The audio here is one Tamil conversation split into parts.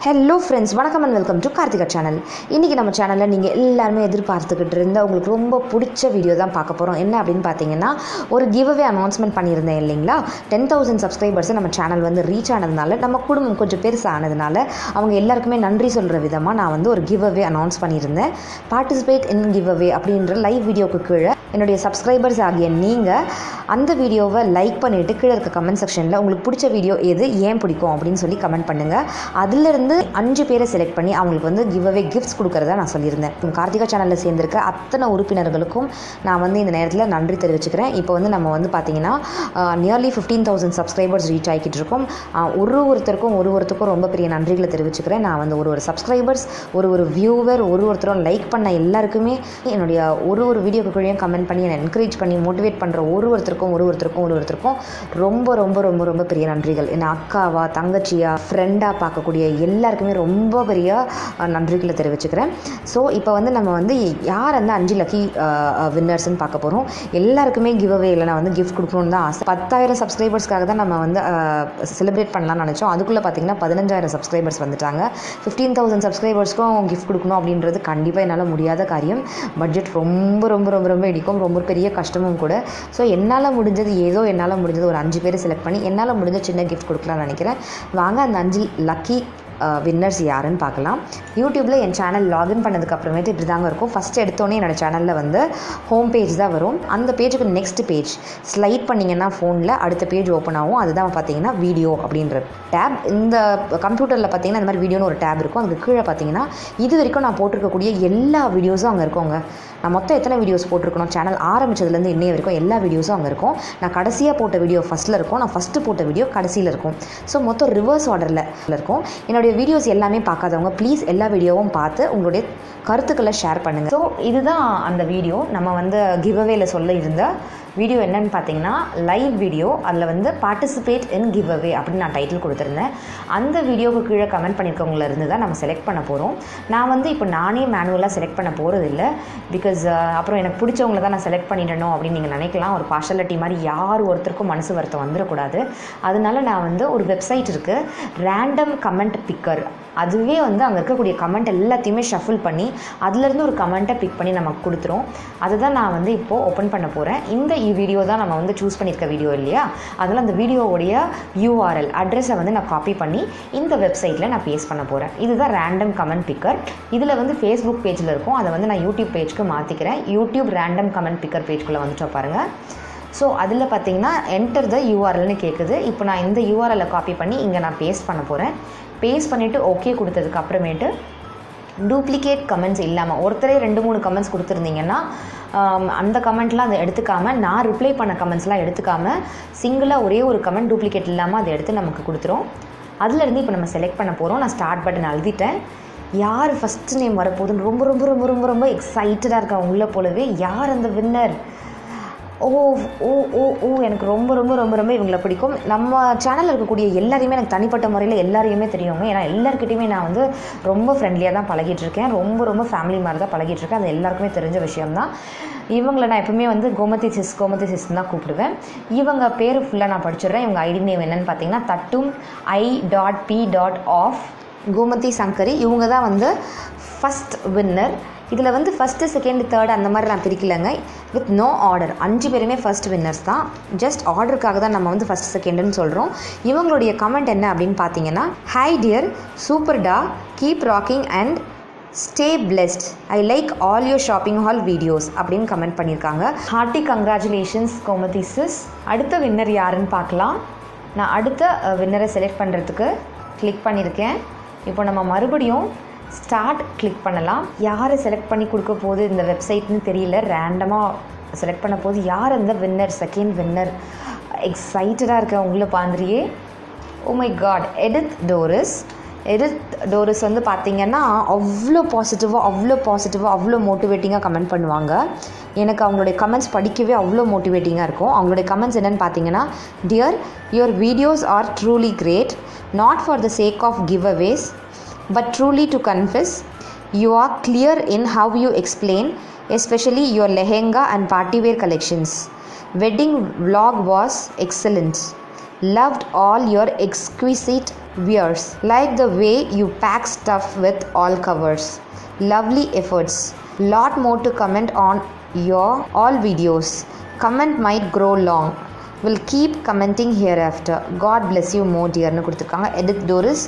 ஹலோ ஃப்ரெண்ட்ஸ், வணக்கம் அண்ட் வெல்கம் டு Karthikhachannel. இன்றைக்கி நம்ம சேனலில் நீங்கள் எல்லாருமே எதிர்பார்த்துக்கிட்டு இருந்த உங்களுக்கு ரொம்ப பிடிச்ச வீடியோ தான் பார்க்க போகிறோம். என்ன அப்படின்னு பார்த்தீங்கன்னா, ஒரு கிவ்அவே அனௌன்ஸ்மெண்ட் பண்ணியிருந்தேன் இல்லைங்களா. 10,000 சப்ஸ்கிரைபர்ஸை நம்ம சேனல் வந்து ரீச் ஆனதுனால, நம்ம குடும்பம் கொஞ்சம் பெருசாக ஆனதுனால அவங்க எல்லாருக்குமே நன்றி சொல்கிற விதமாக நான் வந்து ஒரு கிவ்அவே அனௌன்ஸ் பண்ணியிருந்தேன். பார்ட்டிசிபேட் இன் கிவ்அவே அப்படின்ற லைவ் வீடியோவுக்கு கீழே என்னுடைய சப்ஸ்கிரைபர்ஸ் ஆகிய நீங்கள் அந்த வீடியோவை லைக் பண்ணிவிட்டு கீழே இருக்க கமெண்ட் செக்ஷனில் உங்களுக்கு பிடிச்ச வீடியோ எது, ஏன் பிடிக்கும் அப்படின்னு சொல்லி கமெண்ட் பண்ணுங்கள். அதிலிருந்து 5 பேரை செலக்ட் பண்ணி அவங்களுக்கு வந்து கிவ்அவே கிஃப்ட்ஸ் கொடுக்குறதா நான் சொல்லியிருந்தேன். கார்த்திகா சேனலில் சேர்ந்திருக்க அத்தனை உறுப்பினர்களுக்கும் நான் வந்து இந்த நேரத்தில் நன்றி தெரிவிச்சுக்கிறேன். இப்போ வந்து நம்ம வந்து பார்த்திங்கன்னா நியர்லி 15,000 சப்ஸ்கிரைபர்ஸ் ரீச் ஆகிக்கிட்டு இருக்கோம். ஒருத்தருக்கும் ரொம்ப பெரிய நன்றிகளை தெரிவிச்சுக்கிறேன். நான் வந்து ஒரு சப்ஸ்கிரைபர்ஸ், ஒரு வியூவர், ஒருத்தரும் லைக் பண்ண எல்லாருக்குமே என்னுடைய ஒரு வீடியோக்கு கீழே கமெண்ட் பண்ணி என்னை என்கரேஜ் பண்ணி மோட்டிவேட் பண்ணுற ஒருவருத்தருக்கும் ரொம்ப ரொம்ப ரொம்ப ரொம்ப பெரிய நன்றிகள். என்னை அக்காவா, தங்கச்சியா, ஃப்ரெண்டாக பார்க்கக்கூடிய எல்லாருக்குமே ரொம்ப பெரிய நன்றிகளை தெரிவிச்சுக்கிறேன். ஸோ இப்போ வந்து நம்ம வந்து யார் அந்த 5 லக்கி வின்னர்ஸ்ன்னு பார்க்க போகிறோம். எல்லாருக்குமே கிவ்அவேல நான் வந்து கிஃப்ட் கொடுக்கணும்னு தான் ஆசை. 10,000 சப்ஸ்கிரைபர்ஸ்க்காக தான் நம்ம வந்து செலிப்ரேட் பண்ணலாம்னு நினச்சோம். அதுக்குள்ளே பார்த்தீங்கன்னா 15,000 சப்ஸ்கிரைபர்ஸ் வந்துட்டாங்க. 15,000 சப்ஸ்கிரைபர்ஸ்க்கும் கிஃப்ட் கொடுக்கணும் அப்படின்றது கண்டிப்பாக என்னால் முடியாத காரியம். பட்ஜெட் ரொம்ப ரொம்ப ரொம்ப ரொம்ப இடிக்கும், ரொம்ப பெரிய கஷ்டமும் கூட. ஸோ என்னால் முடிஞ்சது ஒரு 5 பேர் செலக்ட் பண்ணி என்னால் முடிஞ்ச சின்ன கிஃப்ட் கொடுக்கலாம்னு நினைக்கிறேன். வாங்க அந்த 5 லக்கி வின்னர்ஸ் யாருன்னு பார்க்கலாம். யூடியூப்பில் என் சேனல் லாகின் பண்ணதுக்கப்புறமேட்டு இப்படி தாங்க இருக்கும். ஃபஸ்ட்டு எடுத்தோன்னே என்னோடய சேனலில் வந்து ஹோம் பேஜ் தான் வரும். அந்த பேஜுக்கு நெக்ஸ்ட் பேஜ் ஸ்லைட் பண்ணிங்கன்னா ஃபோனில் அடுத்த பேஜ் ஓப்பன் ஆகும். அதுதான் பார்த்தீங்கன்னா வீடியோ அப்படின்ற டேப். இந்த கம்ப்யூட்டரில் பார்த்தீங்கன்னா இந்த மாதிரி வீடியோன்னு ஒரு டேப் இருக்கும். அதுக்கு கீழே பார்த்தீங்கன்னா இது வரைக்கும் நான் போட்டிருக்கக்கூடிய எல்லா வீடியோஸும் அங்கே இருக்கோங்க. நான் மொத்தம் எத்தனை வீடியோஸ் போட்டிருக்கணும், சேனல் ஆரம்பித்ததுலேருந்து இன்னைய வரைக்கும் எல்லா வீடியோஸும் அங்கே இருக்கும். நான் கடைசியாக போட்ட வீடியோ ஃபஸ்ட்டில் இருக்கும், நான் ஃபஸ்ட்டு போட்ட வீடியோ கடைசியில் இருக்கும். ஸோ மொத்தம் ரிவர்ஸ் ஆர்டரில் இருக்கும். என்னுடைய வீடியோஸ் எல்லாமே பார்க்காதவங்க ப்ளீஸ் எல்லா வீடியோவும் பார்த்து உங்களுடைய கருத்துக்களை ஷேர் பண்ணுங்கள். ஸோ இதுதான் அந்த வீடியோ. நம்ம வந்து கிவ்அவேல சொல்ல இருந்த வீடியோ என்னன்னு பார்த்தீங்கன்னா லைவ் வீடியோ. அதில் வந்து பார்ட்டிசிபேட் இன் கிவ்அவே அப்படின்னு நான் டைட்டில் கொடுத்துருந்தேன். அந்த வீடியோவுக்கு கீழே கமெண்ட் பண்ணியிருக்கவங்கள இருந்து தான் நம்ம செலக்ட் பண்ண போகிறோம். நான் வந்து இப்போ நானே மேனுவலாக செலக்ட் பண்ண போகிறது இல்லை. பிகாஸ் அப்புறம் எனக்கு பிடிச்சவங்கள தான் நான் செலக்ட் பண்ணிடணும் அப்படின்னு நீங்கள் நினைக்கலாம். ஒரு பார்ஷாலிட்டி மாதிரி யார் ஒருத்தருக்கும் மனசு வருத்தம் வந்துடக்கூடாது. அதனால நான் வந்து ஒரு வெப்சைட் இருக்குது, ரேண்டம் கமெண்ட் பிக்கர். அதுவே வந்து அங்கே இருக்கக்கூடிய கமெண்ட் எல்லாத்தையுமே ஷஃபில் பண்ணி அதுலேருந்து ஒரு கமெண்ட்டை பிக் பண்ணி நமக்கு கொடுத்துரும். அதுதான் நான் வந்து இப்போது ஓப்பன் பண்ண போகிறேன். இந்த வீடியோ தான் நம்ம வந்து சூஸ் பண்ணியிருக்க வீடியோ இல்லையா. அதனால் அந்த வீடியோவுடைய URL அட்ரஸை வந்து நான் காப்பி பண்ணி இந்த வெப்சைட்டில் நான் பேஸ்ட் பண்ண போகிறேன். இதுதான் ரேண்டம் கமெண்ட் பிக்கர். இதில் வந்து ஃபேஸ்புக் பேஜில் இருக்கும். அதை வந்து நான் யூடியூப் பேஜ்க்கு மாற்றிக்கிறேன். யூடியூப் ரேண்டம் கமெண்ட் பிக்கர் பேஜ்குள்ளே வந்துட்டு பாருங்கள். ஸோ அதில் பார்த்தீங்கன்னா என்டர் த URLனு கேட்குது. இப்போ நான் இந்த URLை காப்பி பண்ணி இங்கே நான் பேஸ்ட் பண்ண போகிறேன். பேஸ்ட் பண்ணிவிட்டு ஓகே கொடுத்ததுக்கு அப்புறமேட்டு டூப்ளிகேட் கமெண்ட்ஸ் இல்லாமல் ஒருத்தரே 2-3 கமெண்ட்ஸ் கொடுத்துருந்தீங்கன்னா அந்த கமெண்ட்லாம் அதை எடுத்துக்காமல், நான் ரிப்ளை பண்ண கமெண்ட்ஸ்லாம் எடுத்துக்காமல் சிங்கிளாக ஒரே ஒரு கமெண்ட் டூப்ளிகேட் இல்லாமல் அதை எடுத்து நமக்கு கொடுத்துரும். அதுலேருந்து இப்போ நம்ம செலக்ட் பண்ண போகிறோம். நான் ஸ்டார்ட் பட்டன் அழுதிட்டேன். யார் ஃபஸ்ட்டு நேம் வரப்போகுதுன்னு ரொம்ப ரொம்ப ரொம்ப ரொம்ப ரொம்ப எக்ஸைட்டடாக இருக்கேன். உள்ள போலவே யார் அந்த வின்னர்? எனக்கு ரொம்ப ரொம்ப ரொம்ப ரொம்ப இவங்களை பிடிக்கும். நம்ம சேனலில் இருக்கக்கூடிய எல்லாரையுமே எனக்கு தனிப்பட்ட முறையில் எல்லாரையுமே தெரியுங்க. ஏன்னா எல்லாருக்கிட்டையுமே நான் வந்து ரொம்ப ஃப்ரெண்ட்லியாக தான் பழகிட்டு இருக்கேன். ரொம்ப ரொம்ப ஃபேமிலி மாதிரி தான் பழகிட்டு இருக்கேன். அது எல்லாருக்குமே தெரிஞ்ச விஷயம்தான். இவங்களை நான் எப்பவுமே வந்து கோமதி சிஸ்ன்னு தான் கூப்பிடுவேன். இவங்க பேர் ஃபுல்லாக நான் படிச்சிடுறேன். இவங்க ஐடி நேம் என்னென்னு பார்த்தீங்கன்னா தட்டும் I.P.off கோமதி சங்கரி. இவங்க தான் வந்து ஃபஸ்ட் வின்னர். இதில் வந்து ஃபஸ்ட்டு, செகண்ட், தேர்ட் அந்த மாதிரி நான் பிரிக்கலைங்க. வித் நோ ஆர்டர் 5 பேருமே ஃபஸ்ட் வின்னர்ஸ் தான். ஜஸ்ட் ஆர்டருக்காக தான் நம்ம வந்து ஃபஸ்ட் செகண்டுன்னு சொல்கிறோம். இவங்களுடைய கமெண்ட் என்ன அப்படின்னு பார்த்தீங்கன்னா, ஹாய் டியர், சூப்பர்டா, keep rocking and stay blessed, I like all your shopping haul videos அப்படின்னு கமெண்ட் பண்ணியிருக்காங்க. Hearty congratulations Gomathi sis. அடுத்த வின்னர் யாருன்னு பார்க்கலாம். நான் அடுத்த வின்னரை செலக்ட் பண்ணுறதுக்கு கிளிக் பண்ணியிருக்கேன். இப்போ நம்ம மறுபடியும் ஸ்டார்ட் கிளிக் பண்ணலாம். யாரை செலக்ட் பண்ணி கொடுக்க போகுது இந்த வெப்சைட்னு தெரியல. ரேண்டமாக செலக்ட் பண்ண போது யார் அந்த வின்னர், செகண்ட் வின்னர்? எக்ஸைட்டடாக இருக்கேன் உங்களை பாந்திரியே. Oh my God. Edith Doris வந்து பார்த்திங்கன்னா அவ்வளோ பாசிட்டிவாக அவ்வளோ மோட்டிவேட்டிங்காக கமெண்ட் பண்ணுவாங்க. எனக்கு அவங்களுடைய கமெண்ட்ஸ் படிக்கவே அவ்வளோ மோட்டிவேட்டிங்காக இருக்கும். அவங்களுடைய கமெண்ட்ஸ் என்னென்னு பார்த்தீங்கன்னா, dear, your videos are truly great, not for the sake of giveaways but truly to confess, you are clear in how you explain, especially your lehenga and party wear collections. Wedding vlog was excellent. Loved all your exquisite wears. Like the way you pack stuff with all covers. Lovely efforts. Lot more to comment on your all videos. Comment might grow long. Will keep commenting hereafter. God bless you more dearனு கொடுத்துருக்காங்க. எடித் டோரிஸ்.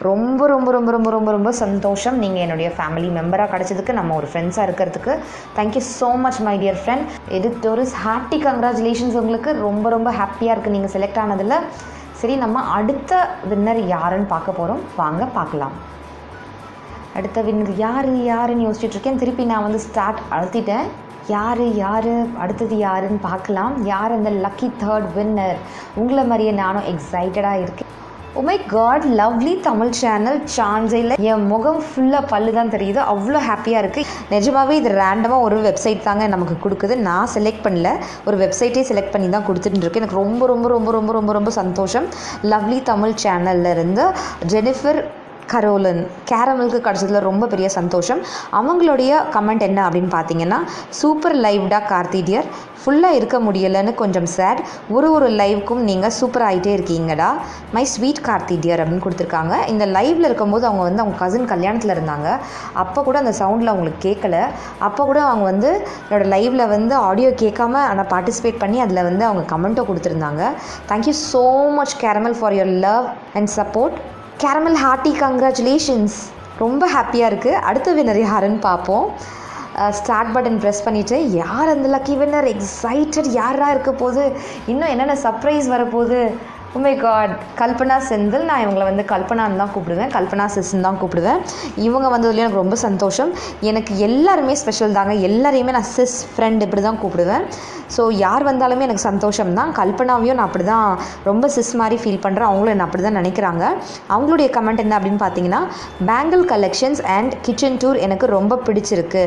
ரொம்ப ரொம்ப ரொம்ப ரொம்ப ரொம்ப ரொம்ப சந்தோஷம் நீங்கள் என்னுடைய ஃபேமிலி மெம்பராக கிடச்சதுக்கு, நம்ம ஒரு ஃப்ரெண்ட்ஸாக இருக்கிறதுக்கு. Thank you so much my dear friend Edith Doris. Hearty congratulations. உங்களுக்கு ரொம்ப ரொம்ப ஹாப்பியாக இருக்குது நீங்கள் செலக்ட் ஆனதில். சரி, நம்ம அடுத்த வின்னர் யாருன்னு பார்க்க போகிறோம். வாங்க பார்க்கலாம். அடுத்த வின்னர் யாருன்னு யோசிச்சுட்ருக்கேன். திருப்பி நான் வந்து ஸ்டார்ட் அழுத்திட்டேன். யார் அடுத்தது யாருன்னு பார்க்கலாம். யார் அந்த லக்கி தேர்ட் வின்னர்? உங்களை மாதிரியே நானும் எக்ஸைட்டடாக இருக்கேன். Oh my God, lovely Tamil channel. சான்ஸே இல்லை, என் முகம் ஃபுல்லாக பல்லு தான் தெரியுது, அவ்வளோ ஹாப்பியாக இருக்குது. நிஜமாகவே இது ரேண்டமாக ஒரு வெப்சைட் தாங்க நமக்கு கொடுக்குது. நான் செலக்ட் பண்ணல, ஒரு வெப்சைட்டே செலக்ட் பண்ணி தான் கொடுத்துட்டு இருக்கேன். எனக்கு ரொம்ப ரொம்ப ரொம்ப ரொம்ப ரொம்ப ரொம்ப சந்தோஷம். லவ்லி தமிழ் சேனல்லேருந்து ஜெனிஃபர் கேரமலுக்கு கிடச்சதில் ரொம்ப பெரிய சந்தோஷம். அவங்களுடைய கமெண்ட் என்ன அப்படின்னு பார்த்தீங்கன்னா, சூப்பர் லைவ்டா கார்த்தி டியர், ஃபுல்லாக இருக்க முடியலைன்னு கொஞ்சம் சேட். ஒரு லைவுக்கும் நீங்கள் சூப்பர் ஆகிட்டே இருக்கீங்கடா, மை ஸ்வீட் கார்த்தி டியர் அப்படின்னு கொடுத்துருக்காங்க. இந்த லைவில் இருக்கும்போது அவங்க வந்து அவங்க கசின் கல்யாணத்தில் இருந்தாங்க. அப்போ கூட அந்த சவுண்டில் அவங்களுக்கு கேட்கல. அப்போ கூட அவங்க வந்து என்னோடய லைவில் வந்து ஆடியோ கேட்காம ஆனால் பார்ட்டிசிபேட் பண்ணி அதில் வந்து அவங்க கமெண்ட்டோ கொடுத்துருந்தாங்க. Thank you so much caramel for your love and support. Caramel hearty congratulations. ரொம்ப ஹாப்பியாக இருக்குது. அடுத்த வின்னர் யாருன்னு பார்ப்போம். ஸ்டார்ட் பட்டன் ப்ரெஸ் பண்ணிவிட்டு, யார் அந்த லக்கி வின்னர்? எக்ஸைட்டட். யாராக இருக்க போகுது? இன்னும் என்னென்ன சர்ப்ரைஸ் வரப்போகுது? Oh my God, Kalpana Senthil. நான் இவங்களை வந்து கல்பனான்னு தான் கூப்பிடுவேன், கல்பனா சிஸ்ன்னு தான் கூப்பிடுவேன். இவங்க வந்ததுலேயும் எனக்கு ரொம்ப சந்தோஷம். எனக்கு எல்லாருமே ஸ்பெஷல் தாங்க. எல்லாரையுமே நான் சிஸ், ஃப்ரெண்ட் இப்படி தான் கூப்பிடுவேன். ஸோ யார் வந்தாலுமே எனக்கு சந்தோஷம் தான். கல்பனாவையும் நான் அப்படி தான் ரொம்ப சிஸ் மாதிரி ஃபீல் பண்ணுறேன். அவங்களும் என்ன அப்படி தான் நினைக்கிறாங்க. அவங்களுடைய கமெண்ட் என்ன அப்படின்னு பார்த்தீங்கன்னா, bangle collections and kitchen tour எனக்கு ரொம்ப பிடிச்சிருக்கு.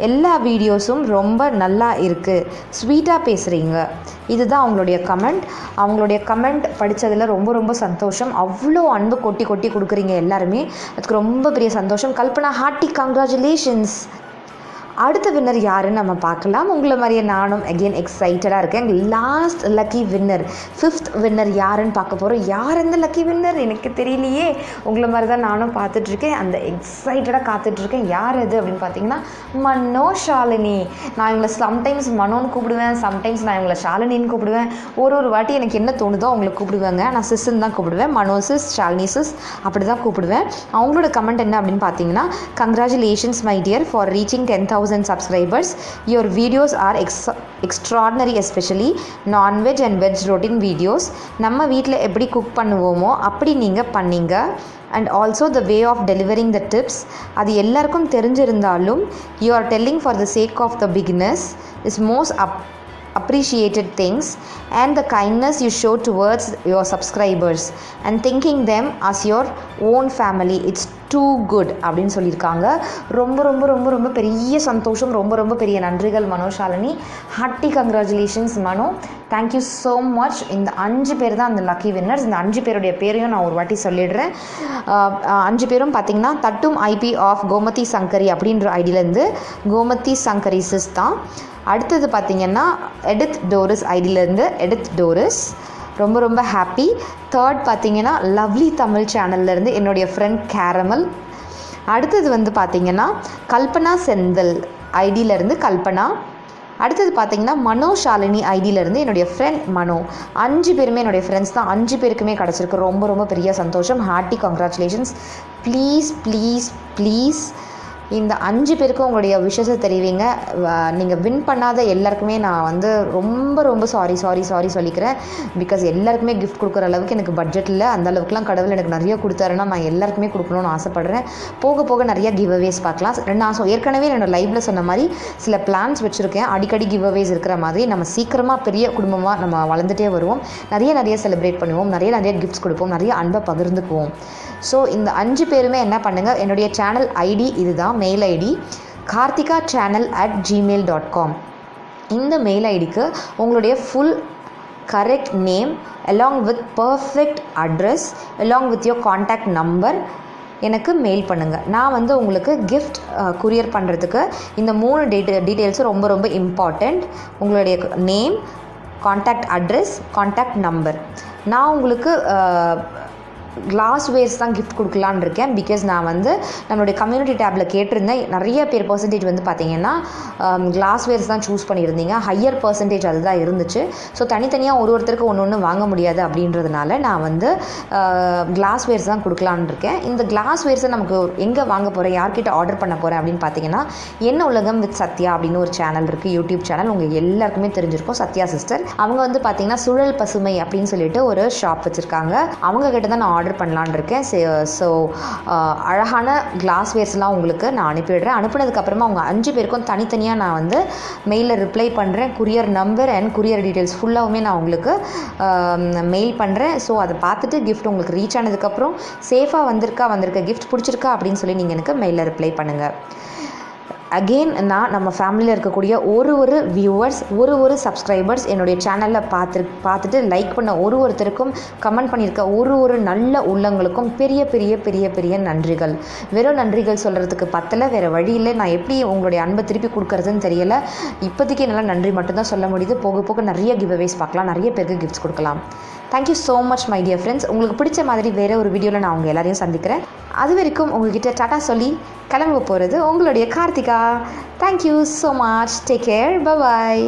எல்லா வீடியோஸும் ரொம்ப நல்லா இருக்குது, ஸ்வீட்டாக பேசுகிறீங்க. இதுதான் அவங்களுடைய கமெண்ட். அவங்களுடைய கமெண்ட் படித்ததில் ரொம்ப ரொம்ப சந்தோஷம். அவ்வளோ அன்பு கொட்டி கொட்டி கொடுக்குறீங்க எல்லாருமே, அதுக்கு ரொம்ப பெரிய சந்தோஷம். Kalpana, hearty congratulations. அடுத்த வின்னர் யாருன்னு நம்ம பார்க்கலாம். உங்களை மாதிரியே நானும் அகெயின் எக்ஸைட்டடாக இருக்கேன். Last lucky winner, 5th winner யாருன்னு பார்க்க போகிறோம். யார் அந்த லக்கி வின்னர் எனக்கு தெரியலையே. உங்களை மாதிரி தான் நானும் பார்த்துட்ருக்கேன், அந்த எக்ஸைட்டடாக காத்துட்ருக்கேன். யார் அது அப்படின்னு பார்த்தீங்கன்னா, மனோ ஷாலினி. நான் இவங்களை சம்டைம்ஸ் மனோன்னு கூப்பிடுவேன், சம்டைம்ஸ் நான் இவங்களை ஷாலினின்னு கூப்பிடுவேன். ஒரு வாட்டி எனக்கு என்ன தோணுதோ அவங்களை கூப்பிடுவேங்க. நான் சிஸ்ன்னு தான் கூப்பிடுவேன், மனோ சிஸ், ஷாலினி சிஸ் அப்படி தான் கூப்பிடுவேன். அவங்களோட கமெண்ட் என்ன அப்படின்னு பார்த்தீங்கன்னா, congratulations my dear for reaching 10,000 subscribers. Your videos are extraordinary, especially non-veg and veg routine videos. நம்ம வீட்டில் எப்படி குக் பண்ணுவோமோ அப்படி நீங்கள் பண்ணீங்க. and also the way of delivering the tips, அது எல்லாருக்கும் தெரிஞ்சிருந்தாலும் you are telling for the sake of the beginners is most appreciated things, and the kindness you show towards your subscribers and thinking them as your own family, it's too good அப்படின்னு சொல்லியிருக்காங்க. ரொம்ப ரொம்ப ரொம்ப ரொம்ப பெரிய சந்தோஷம். ரொம்ப ரொம்ப பெரிய நன்றிகள் Manoshalini. Hearty congratulations Mano. Thank you so much. இந்த 5 பேர் தான் அந்த லக்கி வின்னர்ஸ். இந்த 5 பேருடைய பேரையும் நான் ஒரு வாட்டி சொல்லிடுறேன். 5 பேரும் பார்த்திங்கன்னா, தட்டும் ஐபி ஆஃப் கோமதி சங்கரி அப்படின்ற ஐடியிலேருந்து கோமதி சங்கரி சிஸ் தான். அடுத்தது பார்த்திங்கன்னா, எடித் டோரிஸ் ஐடியிலேருந்து எடித் டோரிஸ், ரொம்ப ரொம்ப ஹாப்பி. தேர்ட் பார்த்திங்கன்னா, லவ்லி தமிழ் சேனல்லேருந்து என்னுடைய ஃப்ரெண்ட் கேரமல். அடுத்தது வந்து பார்த்திங்கன்னா, கல்பனா செந்தில் ஐடியிலேருந்து கல்பனா. அடுத்தது பார்த்திங்கன்னா, மனோ ஷாலினி ஐடியிலேருந்து என்னுடைய ஃப்ரெண்ட் மனோ. 5 பேருமே என்னுடைய ஃப்ரெண்ட்ஸ் தான். 5 பேருக்குமே கிடச்சிருக்கு. ரொம்ப ரொம்ப பெரிய சந்தோஷம். Hearty congratulations. Please please please இந்த 5 பேருக்கும் உங்களுடைய விஷயத்தை தெரிவிங்க. நீங்கள் வின் பண்ணாத எல்லாருக்குமே நான் வந்து ரொம்ப ரொம்ப சாரி சொல்லிக்கிறேன். பிகாஸ் எல்லாருக்குமே கிஃப்ட் கொடுக்குற அளவுக்கு எனக்கு பட்ஜெட் இல்லை. அந்த அளவுக்குலாம் கடவுள் எனக்கு நிறைய கொடுத்தாருன்னா நான் எல்லாருக்குமே கொடுக்கணும்னு ஆசைப்பட்றேன். போக போக நிறைய கிவ் அவேஸ் பார்க்கலாம். நான் ஏற்கனவே என்னோட லைவில் சொன்ன மாதிரி சில பிளான்ஸ் வச்சுருக்கேன். அடிக்கடி கிவ் அவேஸ் இருக்கிற மாதிரி நம்ம சீக்கிரமாக பெரிய குடும்பமாக நம்ம வளர்ந்துட்டே வருவோம். நிறைய செலிப்ரேட் பண்ணுவோம். நிறைய கிஃப்ட்ஸ் கொடுப்போம். நிறைய அன்பை பகிர்ந்துக்குவோம். ஸோ இந்த 5 பேருமே என்ன பண்ணுங்கள், என்னுடைய சேனல் ஐடி இதுதான், மெயில் ஐடி karthikhachannel@gmail.com. இந்த மெயில் ஐடிக்கு உங்களுடைய full correct name along with perfect address along with your contact number எனக்கு மெயில் பண்ணுங்கள். நான் வந்து உங்களுக்கு கிஃப்ட் குரியர் பண்ணுறதுக்கு இந்த 3 டீட்டெயில்ஸும் ரொம்ப ரொம்ப இம்பார்ட்டண்ட். உங்களுடைய name, contact address, contact number. நான் உங்களுக்கு கிளாஸ் வேர்ஸ் தான் கிஃப்ட் கொடுக்கலான்னு இருக்கேன். பிகாஸ் நான் வந்து நம்மளுடைய கம்யூனிட்டி டேப்பில் கேட்டிருந்தேன். நிறைய பேர் பர்சன்டேஜ் வந்து பார்த்திங்கன்னா கிளாஸ் வேர்ஸ் தான் சூஸ் பண்ணியிருந்தீங்க. ஹையர் பர்சன்டேஜ் அதுதான் இருந்துச்சு. ஸோ தனித்தனியாக ஒருத்தருக்கு ஒன்று வாங்க முடியாது அப்படின்றதுனால நான் வந்து கிளாஸ் வேர்ஸ் தான் கொடுக்கலான்னு இருக்கேன். இந்த கிளாஸ் வேர்ஸை நமக்கு எங்கே வாங்க போகிறேன், யார்கிட்ட ஆர்டர் பண்ண போகிறேன் அப்படின்னு பார்த்தீங்கன்னா, என்ன உலகம் வித் சத்யா அப்படின்னு ஒரு சேனல் இருக்குது, யூடியூப் சேனல். உங்கள் எல்லாருக்குமே தெரிஞ்சிருக்கும், சத்யா சிஸ்டர். அவங்க வந்து பார்த்திங்கன்னா சுழல் பசுமை அப்படின்னு சொல்லிட்டு ஒரு ஷாப் வச்சுருக்காங்க. அவங்க கிட்ட தான் நான் ஆர்டர் பண்ணலான்னு இருக்கேன். ஸோ அழகான கிளாஸ் வேர்ஸ்லாம் உங்களுக்கு நான் அனுப்பிடுறேன். அனுப்பினதுக்கப்புறமா அவங்க 5 பேருக்கும் தனித்தனியாக நான் வந்து மெயிலில் ரிப்ளை பண்ணுறேன். Courier number and courier details ஃபுல்லாகவுமே நான் உங்களுக்கு மெயில் பண்ணுறேன். ஸோ அதை பார்த்துட்டு கிஃப்ட் உங்களுக்கு ரீச் ஆனதுக்கப்புறம் சேஃபாக வந்திருக்க கிஃப்ட் பிடிச்சிருக்கா அப்படின்னு சொல்லி நீங்கள் எனக்கு மெயிலில் ரிப்ளை பண்ணுங்கள். அகெயின் நான் நம்ம ஃபேமிலியில் இருக்கக்கூடிய ஒரு வியூவர்ஸ், ஒரு சப்ஸ்கிரைபர்ஸ், என்னுடைய சேனலில் பார்த்துட்டு லைக் பண்ண ஒருத்தருக்கும், கமெண்ட் பண்ணியிருக்க ஒரு நல்ல உள்ளங்களுக்கும் பெரிய பெரிய பெரிய பெரிய நன்றிகள். வெறும் நன்றிகள் சொல்கிறதுக்கு பத்தலை, வேறு வழியில் நான் எப்படி உங்களுடைய அன்பை திருப்பி கொடுக்குறதுன்னு தெரியலை. இப்போதைக்கு என்னால் நன்றி மட்டும்தான் சொல்ல முடியுது. போக போக நிறைய கிவ்அவேஸ் பார்க்கலாம், நிறைய பேருக்கு கிஃப்ட்ஸ் கொடுக்கலாம். Thank you so much my dear friends. உங்களுக்கு பிடிச்ச மாதிரி வேறு ஒரு வீடியோவில் நான் உங்கள் எல்லாரையும் சந்திக்கிறேன். அது வரைக்கும் உங்கள்கிட்ட டாட்டா சொல்லி கிளம்ப போகிறது உங்களுடைய Karthika. Thank you so much. Take care. Bye bye.